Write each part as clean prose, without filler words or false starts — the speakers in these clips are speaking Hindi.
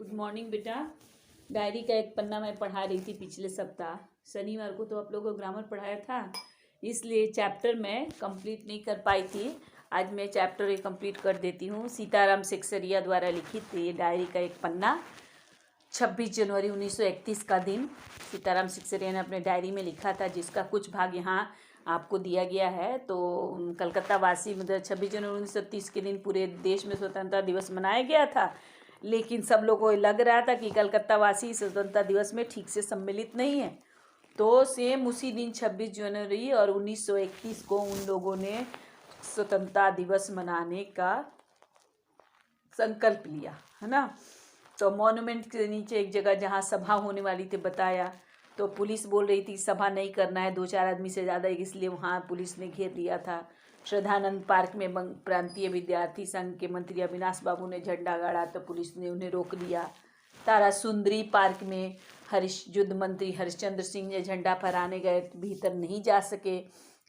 गुड मॉर्निंग बेटा। डायरी का एक पन्ना मैं पढ़ा रही थी पिछले सप्ताह। शनिवार को तो आप लोगों को ग्रामर पढ़ाया था, इसलिए चैप्टर मैं कंप्लीट नहीं कर पाई थी। आज मैं चैप्टर ये कंप्लीट कर देती हूँ। सीताराम सिकसरिया द्वारा लिखित ये डायरी का एक पन्ना। 26 जनवरी 1931 का दिन सीताराम सिकसरिया ने अपने डायरी में लिखा था, जिसका कुछ भाग यहाँ आपको दिया गया है। तो कलकत्ता वासी मतलब 26 जनवरी 1930 के दिन पूरे देश में स्वतंत्रता दिवस मनाया गया था, लेकिन सब लोगों को लग रहा था कि कलकत्ता वासी स्वतंत्रता दिवस में ठीक से सम्मिलित नहीं है। तो सेम उसी दिन 26 जनवरी और 1931 को उन लोगों ने स्वतंत्रता दिवस मनाने का संकल्प लिया, है ना। तो मॉन्यूमेंट के नीचे एक जगह जहाँ सभा होने वाली थी बताया, तो पुलिस बोल रही थी सभा नहीं करना है, 2-4 आदमी से ज़्यादा, इसलिए वहाँ पुलिस ने घेर लिया था। श्रद्धानंद पार्क में प्रांतीय विद्यार्थी संघ के मंत्री अविनाश बाबू ने झंडा गाड़ा, तो पुलिस ने उन्हें रोक लिया। तारा सुंदरी पार्क में युद्ध मंत्री हरिश्चंद्र सिंह ने झंडा फहराने गए, भीतर नहीं जा सके।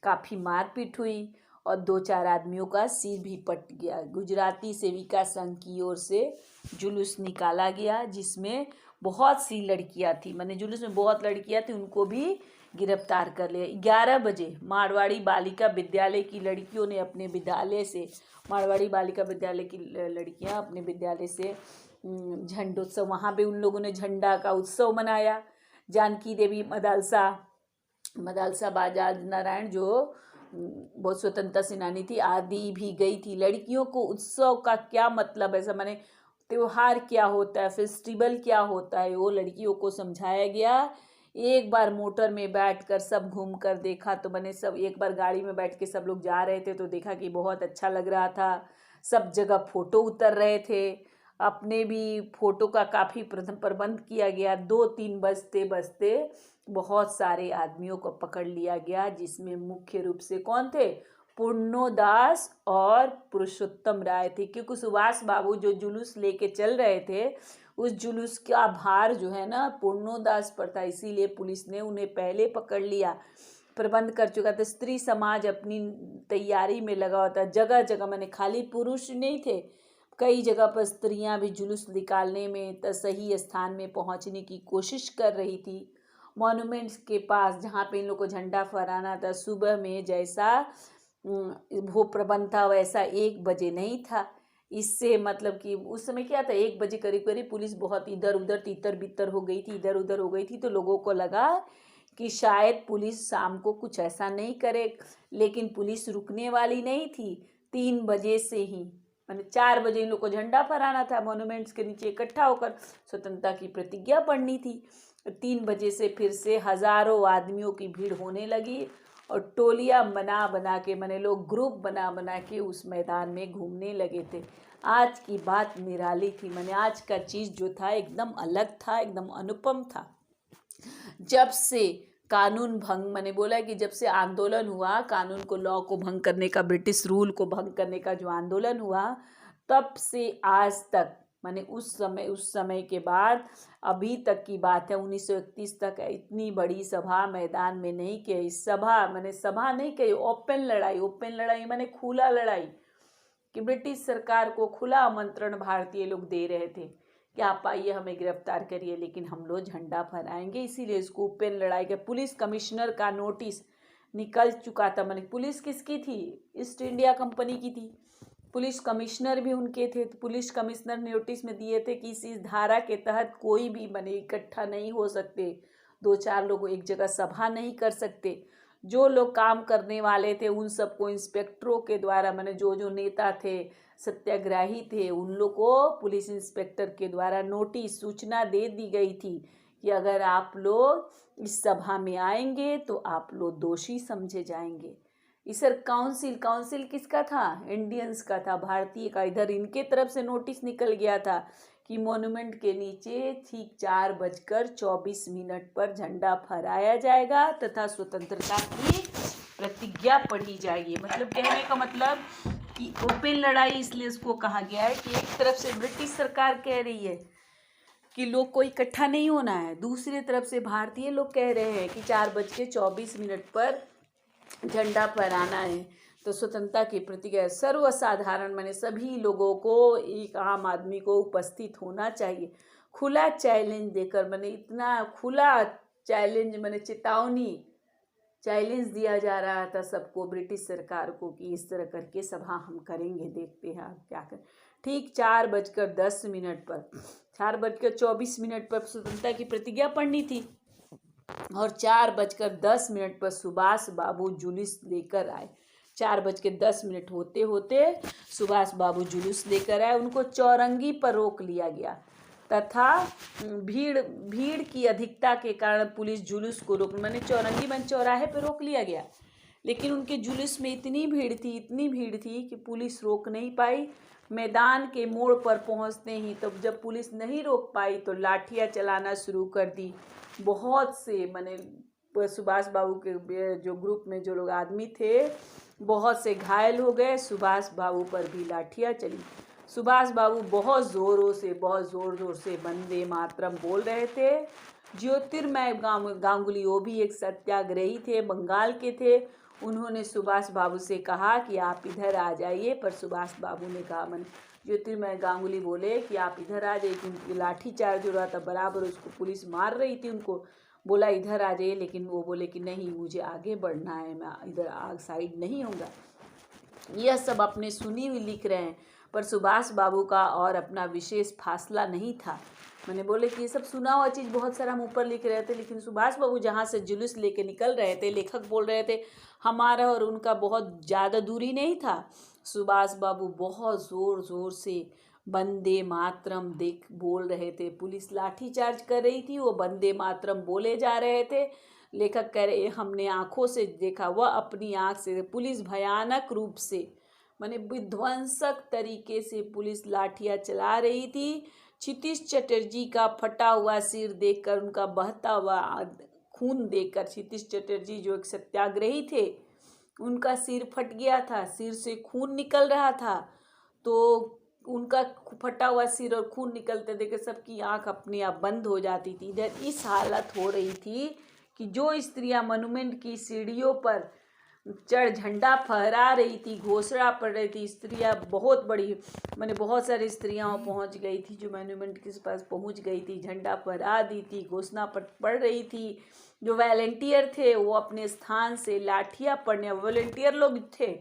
काफ़ी मारपीट हुई और 2-4 आदमियों का सिर भी पट गया। गुजराती सेविका संघ की ओर से जुलूस निकाला गया, जिसमें बहुत सी लड़कियां थी, माने जुलूस में बहुत लड़कियां थी, उनको भी गिरफ्तार कर लिया। 11 बजे मारवाड़ी बालिका विद्यालय की लड़कियों ने अपने विद्यालय से, मारवाड़ी बालिका विद्यालय की लड़कियां अपने विद्यालय से झंडोत्सव, वहाँ पे उन लोगों ने झंडा का उत्सव मनाया। जानकी देवी मदालसा बाजाज नारायण जो बहुत स्वतंत्रता सेनानी थी, आदि भी गई थी। लड़कियों को उत्सव का क्या मतलब है, माने त्योहार क्या होता है, फेस्टिवल क्या होता है, वो लड़कियों को समझाया गया। एक बार मोटर में बैठकर सब घूम कर देखा, तो मैंने सब एक बार गाड़ी में बैठ के सब लोग जा रहे थे, तो देखा कि बहुत अच्छा लग रहा था। सब जगह फ़ोटो उतर रहे थे, अपने भी फ़ोटो का काफ़ी प्रबंध किया गया। 2-3 बजते बजते बहुत सारे आदमियों को पकड़ लिया गया, जिसमें मुख्य रूप से कौन थे, पूर्णोदास और पुरुषोत्तम राय थे। क्योंकि सुभाष बाबू जो जुलूस लेके चल रहे थे, उस जुलूस का भार जो है ना पूर्णोदास पर था, इसीलिए पुलिस ने उन्हें पहले पकड़ लिया। प्रबंध कर चुका था। स्त्री समाज अपनी तैयारी में लगा होता, जगह जगह, मैंने खाली पुरुष नहीं थे, कई जगह पर स्त्रियां भी जुलूस निकालने में सही स्थान में पहुंचने की कोशिश कर रही थी। मॉन्यूमेंट्स के पास जहाँ पे इन लोग को झंडा फहराना था, सुबह में जैसा वो प्रबंध था वैसा 1 बजे नहीं था। इससे मतलब कि उस समय क्या था, 1 बजे करीब करीब पुलिस बहुत इधर उधर तितर बितर हो गई थी, इधर उधर हो गई थी। तो लोगों को लगा कि शायद पुलिस शाम को कुछ ऐसा नहीं करे, लेकिन पुलिस रुकने वाली नहीं थी। 3 बजे से ही, मैंने 4 बजे इन लोग को झंडा फहराना था, मॉन्यूमेंट्स के नीचे इकट्ठा होकर स्वतंत्रता की प्रतिज्ञा पढ़नी थी। 3 बजे से फिर से हजारों आदमियों की भीड़ होने लगी और टोलियां बना बना के, मैंने लोग ग्रुप बना बना के उस मैदान में घूमने लगे थे। आज की बात निराली थी, मैंने आज का चीज़ जो था एकदम अलग था, एकदम अनुपम था। जब से कानून भंग, मैंने बोला कि जब से आंदोलन हुआ, कानून को, लॉ को भंग करने का, ब्रिटिश रूल को भंग करने का जो आंदोलन हुआ, तब से आज तक, माने उस समय के बाद अभी तक की बात है, 1931 तक इतनी बड़ी सभा मैदान में नहीं की। सभा मैंने सभा नहीं कही, ओपन लड़ाई मैंने खुला लड़ाई, कि ब्रिटिश सरकार को खुला आमंत्रण भारतीय लोग दे रहे थे कि आप आइए हमें गिरफ्तार करिए, लेकिन हम लोग झंडा फहराएंगे। इसीलिए इसको ओपन लड़ाई के। पुलिस कमिश्नर का नोटिस निकल चुका था, मैंने, पुलिस किसकी थी, ईस्ट इंडिया कंपनी की थी, पुलिस कमिश्नर भी उनके थे। तो पुलिस कमिश्नर ने नोटिस में दिए थे कि इस धारा के तहत कोई भी मैंने इकट्ठा नहीं हो सकते, 2-4 लोग एक जगह सभा नहीं कर सकते। जो लोग काम करने वाले थे उन सबको इंस्पेक्टरों के द्वारा, मैंने जो नेता थे, सत्याग्रही थे, उन लोग को पुलिस इंस्पेक्टर के द्वारा नोटिस, सूचना दे दी गई थी कि अगर आप लोग इस सभा में आएंगे तो आप लोग दोषी समझे जाएंगे। इस काउंसिल किसका था, इंडियंस का था, भारतीय का। इधर इनके तरफ से नोटिस निकल गया था कि मॉन्यूमेंट के नीचे ठीक 4:24 पर झंडा फहराया जाएगा तथा स्वतंत्रता की प्रतिज्ञा पढ़ी जाएगी। मतलब कहने का मतलब कि ओपन लड़ाई इसलिए इसको कहा गया है कि एक तरफ से ब्रिटिश सरकार कह रही है कि लोग को इकट्ठा नहीं होना है, दूसरी तरफ से भारतीय लोग कह रहे हैं कि 4:24 पर झंडा फहराना है। तो स्वतंत्रता की प्रतिज्ञा सर्वसाधारण माने सभी लोगों को, एक आम आदमी को उपस्थित होना चाहिए। खुला चैलेंज देकर, माने इतना खुला चैलेंज, माने चेतावनी, चैलेंज दिया जा रहा था सबको, ब्रिटिश सरकार को, कि इस तरह करके सभा हम करेंगे, देखते हैं आप क्या करें। ठीक 4:10 पर, 4:24 पर स्वतंत्रता की प्रतिज्ञा पढ़नी थी और 4:10 पर सुभाष बाबू जुलूस लेकर आए। 4:10 होते होते सुभाष बाबू जुलूस लेकर आए। उनको चौरंगी पर रोक लिया गया तथा भीड़ की अधिकता के कारण पुलिस जुलूस को रोक, माने चौरंगी मन चौराहे पर रोक लिया गया, लेकिन उनके जुलूस में इतनी भीड़ थी कि पुलिस रोक नहीं पाई। मैदान के मोड़ पर पहुंचते ही तो जब पुलिस नहीं रोक पाई तो लाठियां चलाना शुरू कर दी। बहुत से, माने सुभाष बाबू के जो ग्रुप में जो लोग आदमी थे, बहुत से घायल हो गए। सुभाष बाबू पर भी लाठियां चली। सुभाष बाबू बहुत ज़ोर ज़ोर से वंदे मातरम बोल रहे थे। ज्योतिर्मय गांगुली, वो भी एक सत्याग्रही थे, बंगाल के थे। उन्होंने सुभाष बाबू से कहा कि आप इधर आ जाइए, पर सुभाष बाबू ने कहा, मन ज्योतिर्मय गांगुली बोले कि आप इधर आ जाइए, क्योंकि लाठी चार्ज हो रहा था, बराबर उसको पुलिस मार रही थी। उनको बोला इधर आ जाइए, लेकिन वो बोले कि नहीं, मुझे आगे बढ़ना है, मैं इधर साइड नहीं होऊंगा। यह सब अपने सुनी हुई लिख रहे हैं, पर सुभाष बाबू का और अपना विशेष फासला नहीं था। मैंने बोले कि ये सब सुना हुआ चीज़ बहुत सारा हम ऊपर लिख रहे थे, लेकिन सुभाष बाबू जहाँ से जुलूस लेके निकल रहे थे, लेखक बोल रहे थे हमारा और उनका बहुत ज़्यादा दूरी नहीं था। सुभाष बाबू बहुत ज़ोर से वंदे मातरम बोल रहे थे। पुलिस लाठीचार्ज कर रही थी, वो वंदे मातरम बोले जा रहे थे। लेखक कह रहे हमने आँखों से देखा, वह अपनी आँख से, पुलिस भयानक रूप से, माने विध्वंसक तरीके से पुलिस लाठियाँ चला रही थी। क्षितिज चटर्जी का फटा हुआ सिर देखकर, उनका बहता हुआ खून देखकर, क्षितिज चटर्जी जो एक सत्याग्रही थे, उनका सिर फट गया था, सिर से खून निकल रहा था। तो उनका फटा हुआ सिर और खून निकलते देख सबकी आंख अपने आप बंद हो जाती थी। इधर इस हालत हो रही थी कि जो स्त्रियां मॉन्यूमेंट की सीढ़ियों पर चढ़ झंडा फहरा रही थी, घोषणा पड़ रही थी, स्त्रियां बहुत बड़ी, मैंने बहुत सारी स्त्रियां पहुंच गई थी जो मॉन्यूमेंट के पास पहुंच गई थी, झंडा फहरा दी थी, घोषणा पढ़ रही थी। जो वॉलंटियर थे वो अपने स्थान से लाठियां पड़ने, वॉलंटियर लोग थे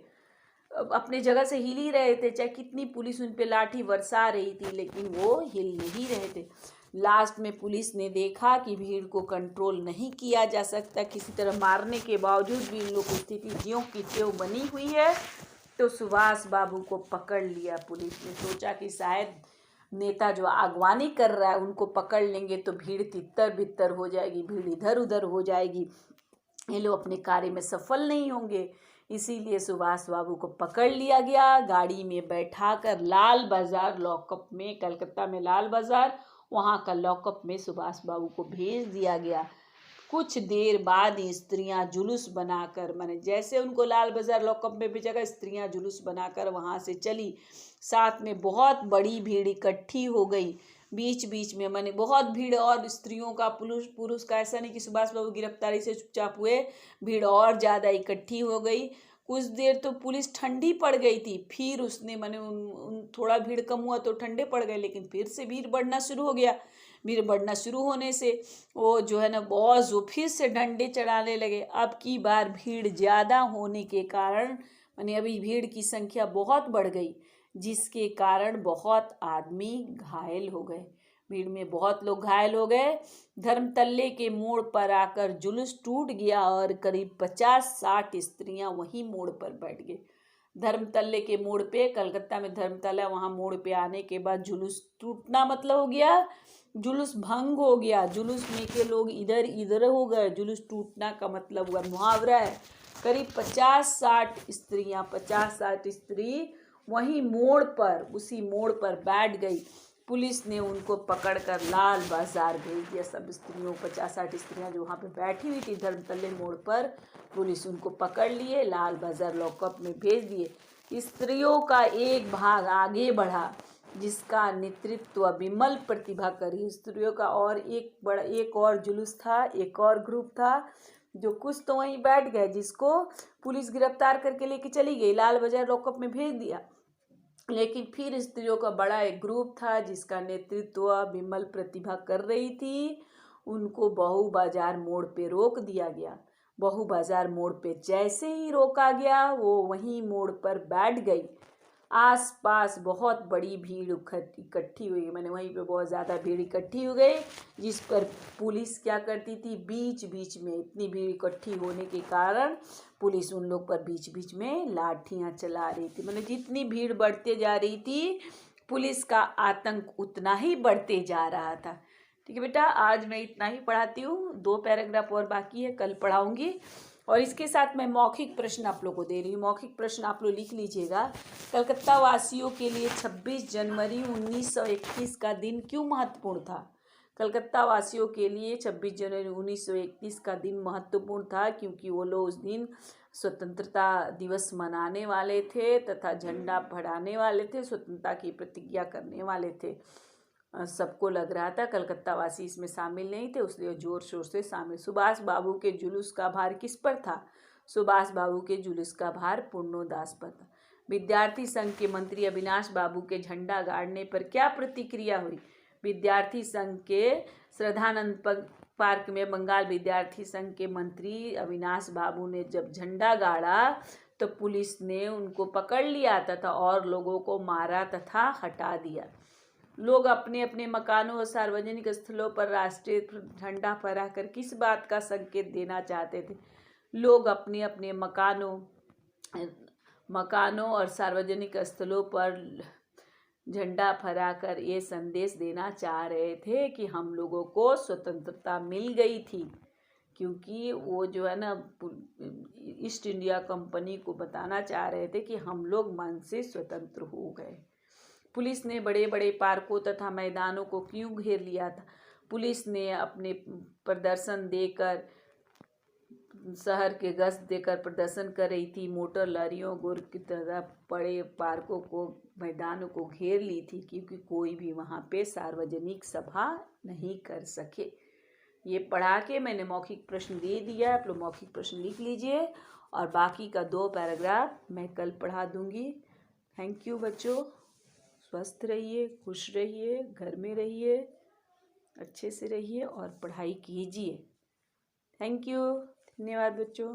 अपने जगह से हिल ही रहे थे, चाहे कितनी पुलिस उन पे लाठी बरसा रही थी, लेकिन वो हिल नहीं रहे थे। लास्ट में पुलिस ने देखा कि भीड़ को कंट्रोल नहीं किया जा सकता, किसी तरह मारने के बावजूद भी इन लोग की स्थिति ज्यों की त्यों बनी हुई है, तो सुभाष बाबू को पकड़ लिया। पुलिस ने सोचा कि शायद नेता जो अगवानी कर रहा है उनको पकड़ लेंगे तो भीड़ तितर बितर हो जाएगी, भीड़ इधर उधर हो जाएगी, ये लोग अपने कार्य में सफल नहीं होंगे। इसीलिए सुभाष बाबू को पकड़ लिया गया, गाड़ी में बैठाकर लाल बाजार लॉकअप में, कलकत्ता में लाल बाजार, वहाँ का लॉकअप में सुभाष बाबू को भेज दिया गया। कुछ देर बाद स्त्रियां जुलूस बनाकर, माने जैसे उनको लाल बाजार लॉकअप में भेजा, स्त्रियां जुलूस बनाकर वहाँ से चली। साथ में बहुत बड़ी भीड़ इकट्ठी हो गई, बीच बीच में, माने बहुत भीड़, और स्त्रियों का पुरुष का ऐसा नहीं कि सुभाष बाबू गिरफ्तारी से चुपचाप हुए, भीड़ और ज़्यादा इकट्ठी हो गई। कुछ देर तो पुलिस ठंडी पड़ गई थी, फिर उसने, माने थोड़ा भीड़ कम हुआ तो ठंडे पड़ गए, लेकिन फिर से भीड़ बढ़ना शुरू हो गया। भीड़ बढ़ना शुरू होने से वो जो है ना बहुत वो फिर से डंडे चढ़ाने लगे। अब की बार भीड़ ज़्यादा होने के कारण, माने अभी भीड़ की संख्या बहुत बढ़ गई, जिसके कारण बहुत आदमी घायल हो गए। भीड़ में बहुत लोग घायल हो गए। धर्मतल्ले के मोड़ पर आकर जुलूस टूट गया और करीब 50-60 स्त्रियां वहीं मोड़ पर बैठ गई। धर्मतल्ले के मोड़ पे, कलकत्ता में धर्मतला, वहाँ मोड़ पे आने के बाद जुलूस टूटना मतलब हो गया, जुलूस भंग हो गया, जुलूस में के लोग इधर इधर हो गए। जुलूस टूटना का मतलब हुआ, मुहावरा है। करीब 50-60 स्त्रियां, 50-60 स्त्री वहीं मोड़ पर, उसी मोड़ पर बैठ गई। पुलिस ने उनको पकड़कर लाल बाजार भेज दिया। सब स्त्रियों, 50-60 स्त्रियां जो वहाँ पे बैठी हुई थी धर्मतल्ले मोड़ पर, पुलिस उनको पकड़ लिए, लाल बाजार लॉकअप में भेज दिए। स्त्रियों का एक भाग आगे बढ़ा, जिसका नेतृत्व विमल प्रतिभा करी। स्त्रियों का और एक और जुलूस था, एक और ग्रुप था, जो कुछ तो वहीं बैठ गए, जिसको पुलिस गिरफ्तार करके लेके चली गई, लाल बाजार लॉकअप में भेज दिया। लेकिन फिर स्त्रियों का बड़ा एक ग्रुप था जिसका नेतृत्व विमल प्रतिभा कर रही थी, उनको बहू बाजार मोड़ पे रोक दिया गया। बहू बाजार मोड़ पे जैसे ही रोका गया, वो वहीं मोड़ पर बैठ गई। आसपास बहुत बड़ी भीड़ इकट्ठी हुई, मैंने वहीं पे बहुत ज़्यादा भीड़ इकट्ठी हो गई, जिस पर पुलिस क्या करती थी, बीच बीच में इतनी भीड़ इकट्ठी होने के कारण पुलिस उन लोग पर बीच बीच में लाठियां चला रही थी। मतलब जितनी भीड़ बढ़ते जा रही थी, पुलिस का आतंक उतना ही बढ़ते जा रहा था। ठीक है बेटा, आज मैं इतना ही पढ़ाती हूँ, 2 पैराग्राफ और बाकी है, कल पढ़ाऊँगी। और इसके साथ मैं मौखिक प्रश्न आप लोग को दे रही हूँ। मौखिक प्रश्न आप लोग लिख लीजिएगा। कलकत्ता वासियों के लिए 26 जनवरी 1921 का दिन क्यों महत्वपूर्ण था? कलकत्ता वासियों के लिए 26 जनवरी 1921 का दिन महत्वपूर्ण था क्योंकि वो लोग उस दिन स्वतंत्रता दिवस मनाने वाले थे तथा झंडा फहराने वाले थे, स्वतंत्रता की प्रतिज्ञा करने वाले थे। सबको लग रहा था कलकत्ता वासी इसमें शामिल नहीं थे, उसलिए जोर शोर से शामिल। सुभाष बाबू के जुलूस का भार किस पर था? सुभाष बाबू के जुलूस का भार पूर्णोदास पर था। विद्यार्थी संघ के मंत्री अविनाश बाबू के झंडा गाड़ने पर क्या प्रतिक्रिया हुई? विद्यार्थी संघ के श्रद्धानंद पार्क में बंगाल विद्यार्थी संघ के मंत्री अविनाश बाबू ने जब झंडा गाड़ा तो पुलिस ने उनको पकड़ लिया तथा और लोगों को मारा तथा हटा दिया। लोग अपने अपने मकानों और सार्वजनिक स्थलों पर राष्ट्रीय झंडा फहराकर किस बात का संकेत देना चाहते थे? लोग अपने अपने मकानों और सार्वजनिक स्थलों पर झंडा फहराकर ये संदेश देना चाह रहे थे कि हम लोगों को स्वतंत्रता मिल गई थी, क्योंकि वो जो है ना ईस्ट इंडिया कंपनी को बताना चाह रहे थे कि हम लोग मन से स्वतंत्र हो गए। पुलिस ने बड़े बड़े पार्कों तथा मैदानों को क्यों घेर लिया था? पुलिस ने अपने प्रदर्शन देकर, शहर के गश्त देकर प्रदर्शन कर रही थी, मोटर लॉरियों गुर्ग की तरह बड़े पार्कों को, मैदानों को घेर ली थी क्योंकि कोई भी वहाँ पे सार्वजनिक सभा नहीं कर सके। ये पढ़ा के मैंने मौखिक प्रश्न दे दिया, आप लोग मौखिक प्रश्न लिख लीजिए और बाकी का 2 पैराग्राफ मैं कल पढ़ा दूँगी। थैंक यू बच्चों, स्वस्थ रहिए, खुश रहिए, घर में रहिए, अच्छे से रहिए और पढ़ाई कीजिए। थैंक यू, धन्यवाद बच्चों।